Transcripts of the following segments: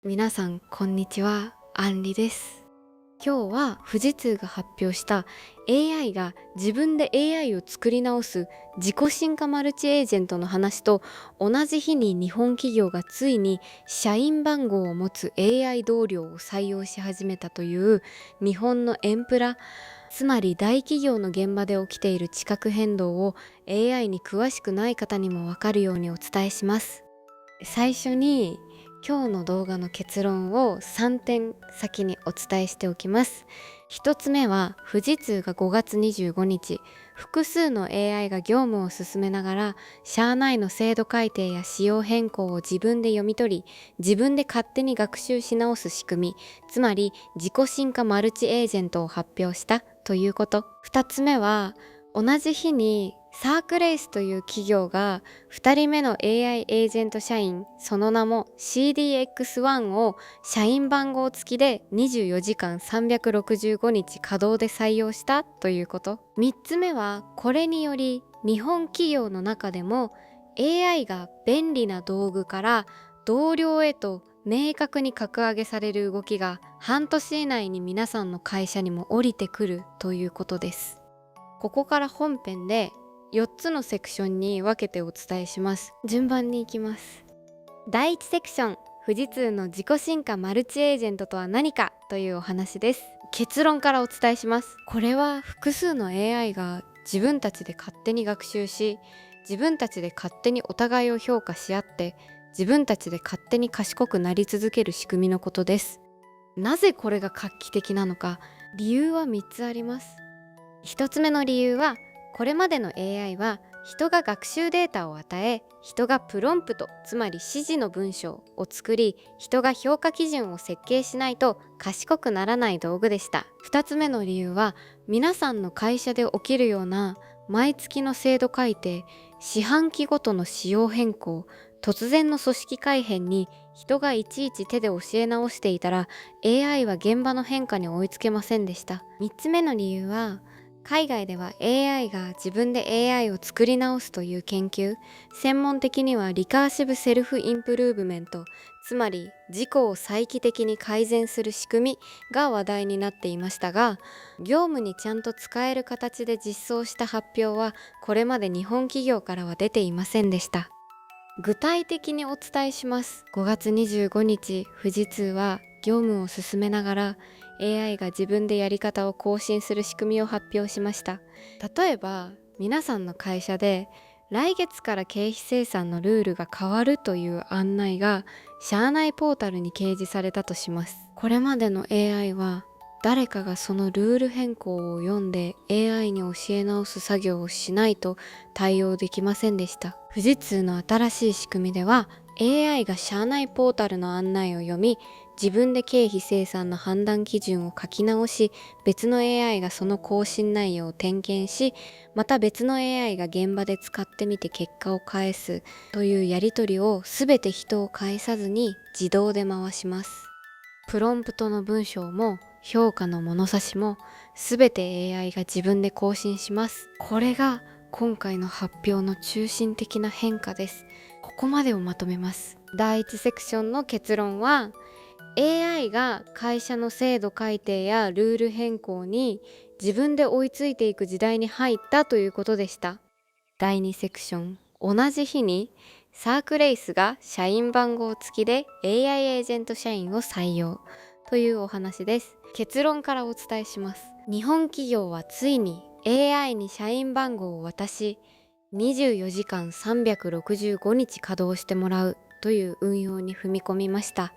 皆さんこんにちは、アンリです。今日は富士通が発表した AI が自分で AI を作り直す自己進化マルチエージェントの話と、同じ日に日本企業がついに社員番号を持つ AI 同僚を採用し始めたという日本のエンプラ、つまり大企業の現場で起きている地殻変動を AI に詳しくない方にもわかるようにお伝えします。最初に今日の動画の結論を3点先にお伝えしておきます。1つ目は、富士通が5月25日、複数の AI が業務を進めながら社内の制度改定や仕様変更を自分で読み取り、自分で勝手に学習し直す仕組み、つまり自己進化マルチエージェントを発表したということ。2つ目は、同じ日にサークレイスという企業が2人目の AI エージェント社員、その名も CDX1 を社員番号付きで24時間365日稼働で採用したということ。3つ目は、これにより日本企業の中でも AI が便利な道具から同僚へと明確に格上げされる動きが半年以内に皆さんの会社にも降りてくるということです。ここから本編で4つのセクションに分けてお伝えします。順番に行きます。第1セクション、富士通の自己進化マルチエージェントとは何かというお話です。結論からお伝えします。これは複数の AI が自分たちで勝手に学習し、自分たちで勝手にお互いを評価し合って、自分たちで勝手に賢くなり続ける仕組みのことです。なぜこれが画期的なのか、理由は3つあります。一つ目の理由は、これまでの AI は人が学習データを与え、人がプロンプト、つまり指示の文章を作り、人が評価基準を設計しないと賢くならない道具でした。二つ目の理由は、皆さんの会社で起きるような毎月の制度改定、四半期ごとの仕様変更、突然の組織改変に人がいちいち手で教え直していたら、 AI は現場の変化に追いつけませんでした。三つ目の理由は、海外では AI が自分で AI を作り直すという研究、専門的にはリカーシブセルフインプルーブメント、つまり自己を再帰的に改善する仕組みが話題になっていましたが、業務にちゃんと使える形で実装した発表はこれまで日本企業からは出ていませんでした。具体的にお伝えします。5月25日、富士通は業務を進めながら AI が自分でやり方を更新する仕組みを発表しました。例えば、皆さんの会社で来月から経費生産のルールが変わるという案内が社内ポータルに掲示されたとします。これまでの AI は誰かがそのルール変更を読んで AI に教え直す作業をしないと対応できませんでした。富士通の新しい仕組みでは AI が社内ポータルの案内を読み、自分で経費生産の判断基準を書き直し、別の AI がその更新内容を点検し、また別の AI が現場で使ってみて結果を返すというやり取りを全て人を介さずに自動で回します。プロンプトの文章も評価の物差しも全て AI が自分で更新します。これが今回の発表の中心的な変化です。ここまでをまとめます。第1セクションの結論は、 AI が会社の制度改定やルール変更に自分で追いついていく時代に入ったということでした。第2セクション、同じ日にサークレイスが社員番号付きで AI エージェント社員を採用というお話です。結論からお伝えします。日本企業はついに AI に社員番号を渡し、24時間365日稼働してもらうという運用に踏み込みました。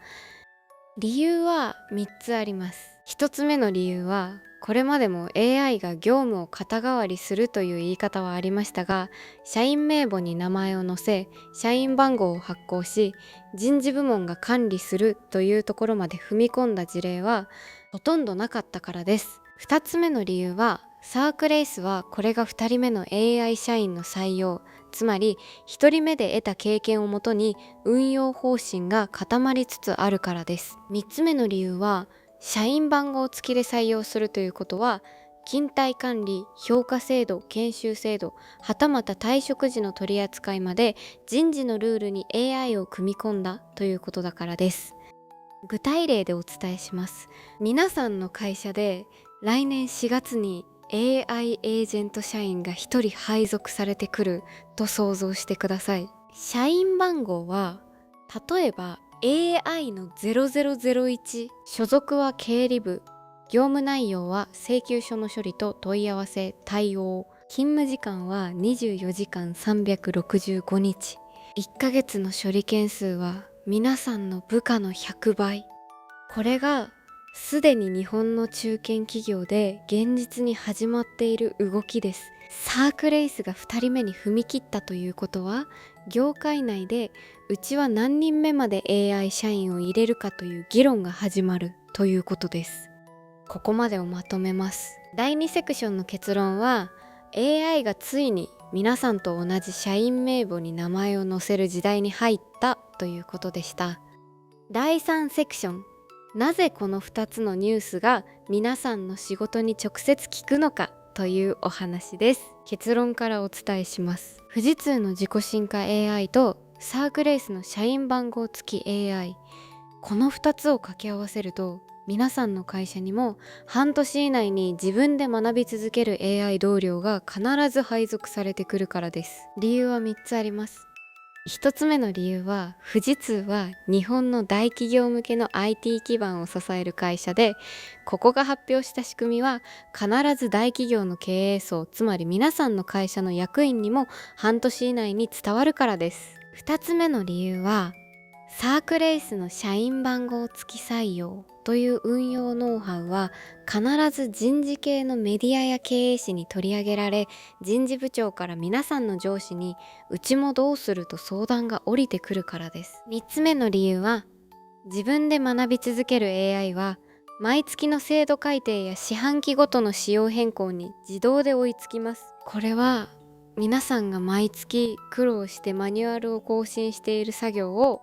理由は3つあります。1つ目の理由は、これまでも AI が業務を肩代わりするという言い方はありましたが、社員名簿に名前を載せ、社員番号を発行し、人事部門が管理するというところまで踏み込んだ事例はほとんどなかったからです。2つ目の理由は、サークレイスはこれが2人目の AI 社員の採用、つまり1人目で得た経験をもとに運用方針が固まりつつあるからです。3つ目の理由は、社員番号付きで採用するということは、勤怠管理、評価制度、研修制度、はたまた退職時の取り扱いまで人事のルールに AI を組み込んだということだからです。具体例でお伝えします。皆さんの会社で来年4月に AI エージェント社員が1人配属されてくると想像してください。社員番号は例えば AI の0001、所属は経理部、業務内容は請求書の処理と問い合わせ対応、勤務時間は24時間365日、1ヶ月の処理件数は皆さんの部下の100倍。これがすでに日本の中堅企業で現実に始まっている動きです。サークレイスが2人目に踏み切ったということは、業界内でうちは何人目まで AI 社員を入れるかという議論が始まるということです。ここまでをまとめます。第2セクションの結論は、 AI がついに皆さんと同じ社員名簿に名前を載せる時代に入ったということでした。第3セクション、なぜこの2つのニュースが皆さんの仕事に直接効くのかというお話です。結論からお伝えします。富士通の自己進化 AI とサークレイスの社員番号付き AI、 この2つを掛け合わせると、皆さんの会社にも半年以内に自分で学び続ける AI 同僚が必ず配属されてくるからです。理由は3つあります。一つ目の理由は、富士通は日本の大企業向けの IT 基盤を支える会社で、ここが発表した仕組みは必ず大企業の経営層、つまり皆さんの会社の役員にも半年以内に伝わるからです。二つ目の理由は、サークレイスの社員番号付き採用という運用ノウハウは必ず人事系のメディアや経営誌に取り上げられ、人事部長から皆さんの上司にうちもどうすると相談が降りてくるからです。3つ目の理由は、自分で学び続ける AI は毎月の制度改定や四半期ごとの仕様変更に自動で追いつきます。これは皆さんが毎月苦労してマニュアルを更新している作業を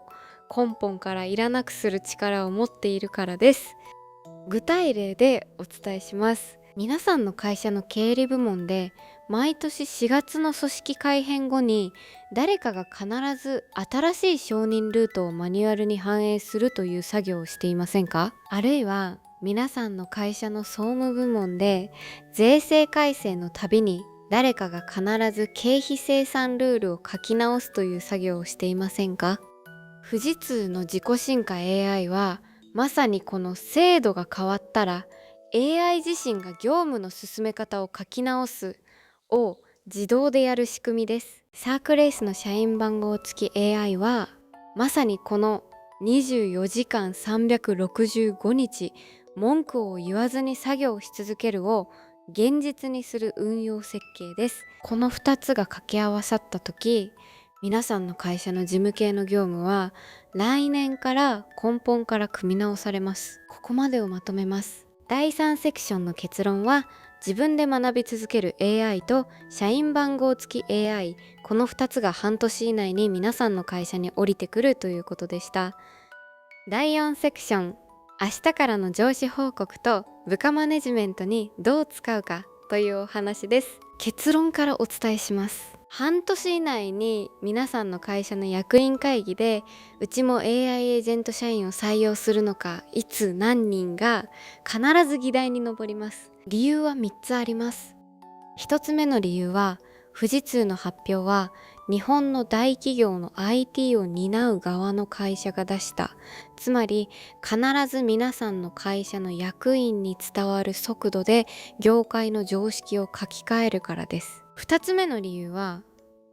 根本からいらなくする力を持っているからです。具体例でお伝えします。皆さんの会社の経理部門で毎年4月の組織改編後に誰かが必ず新しい承認ルートをマニュアルに反映するという作業をしていませんか？あるいは皆さんの会社の総務部門で税制改正のたびに誰かが必ず経費精算ルールを書き直すという作業をしていませんか？富士通の自己進化 AI はまさにこの制度が変わったら AI 自身が業務の進め方を書き直すを自動でやる仕組みです。サークレイスの社員番号付き AI はまさにこの24時間365日文句を言わずに作業し続けるを現実にする運用設計です。この2つが掛け合わさった時、皆さんの会社の事務系の業務は来年から根本から組み直されます。ここまでをまとめます。第3セクションの結論は、自分で学び続ける AI と社員番号付き AI、この2つが半年以内に皆さんの会社に降りてくるということでした。第4セクション、明日からの上司報告と部下マネジメントにどう使うかというお話です。結論からお伝えします。半年以内に皆さんの会社の役員会議でうちも AI エージェント社員を採用するのか、いつ何人が必ず議題に上ります。理由は3つあります。1つ目の理由は、富士通の発表は日本の大企業の IT を担う側の会社が出した、つまり必ず皆さんの会社の役員に伝わる速度で業界の常識を書き換えるからです。2つ目の理由は、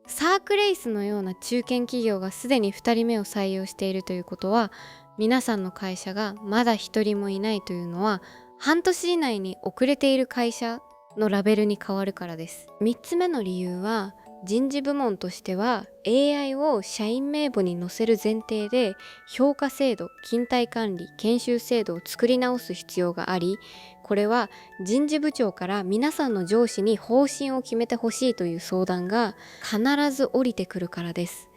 サークレイスのような中堅企業がすでに2人目を採用しているということは、皆さんの会社がまだ1人もいないというのは半年以内に遅れている会社のラベルに変わるからです。3つ目の理由は、人事部門としては AI を社員名簿に載せる前提で評価制度、勤怠管理、研修制度を作り直す必要があり、これは人事部長から皆さんの上司に方針を決めてほしいという相談が必ず降りてくるからです。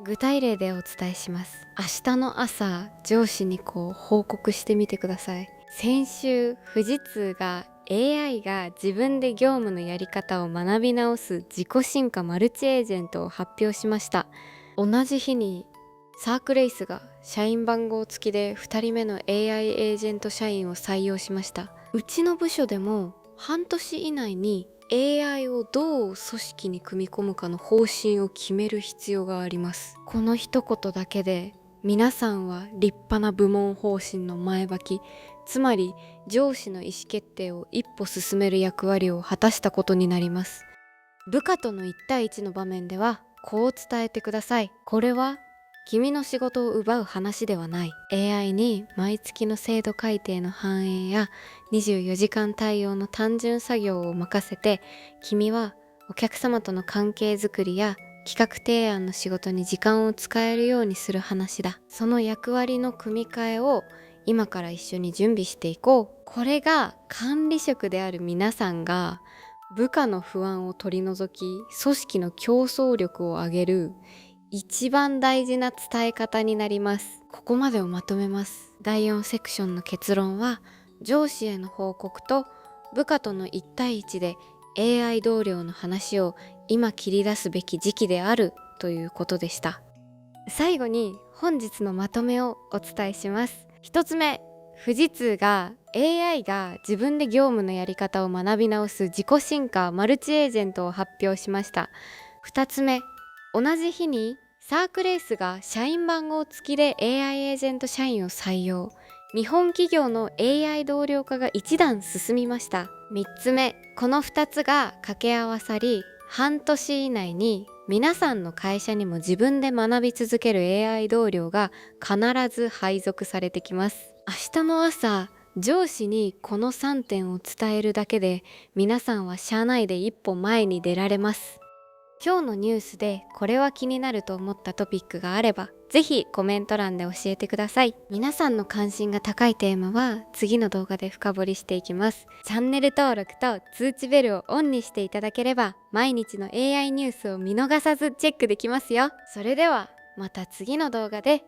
具体例でお伝えします。明日の朝、上司に報告してみてください。先週、富士通がAI が自分で業務のやり方を学び直す自己進化マルチエージェントを発表しました。同じ日にサークレイスが社員番号付きで2人目の AI エージェント社員を採用しました。うちの部署でも半年以内に AI をどう組織に組み込むかの方針を決める必要があります。この一言だけで皆さんは立派な部門方針の前履き、つまり上司の意思決定を一歩進める役割を果たしたことになります。部下との1対1の場面ではこう伝えてください。これは君の仕事を奪う話ではない。 AI に毎月の制度改定の反映や24時間対応の単純作業を任せて、君はお客様との関係づくりや企画提案の仕事に時間を使えるようにする話だ。その役割の組み替えを今から一緒に準備していこう。これが管理職である皆さんが部下の不安を取り除き、組織の競争力を上げる一番大事な伝え方になります。ここまでをまとめます。第4セクションの結論は、上司への報告と部下との1対1で AI 同僚の話を今切り出すべき時期であるということでした。最後に本日のまとめをお伝えします。一つ目、富士通が AI が自分で業務のやり方を学び直す自己進化マルチエージェントを発表しました。二つ目、同じ日にサークレースが社員番号付きで AI エージェント社員を採用。日本企業の AI 同僚化が一段進みました。3つ目、この2つが掛け合わさり、半年以内に皆さんの会社にも自分で学び続ける AI 同僚が必ず配属されてきます。明日の朝、上司にこの3点を伝えるだけで、皆さんは社内で一歩前に出られます。今日のニュースでこれは気になると思ったトピックがあれば、ぜひコメント欄で教えてください。皆さんの関心が高いテーマは次の動画で深掘りしていきます。チャンネル登録と通知ベルをオンにしていただければ、毎日の AI ニュースを見逃さずチェックできますよ。それではまた次の動画で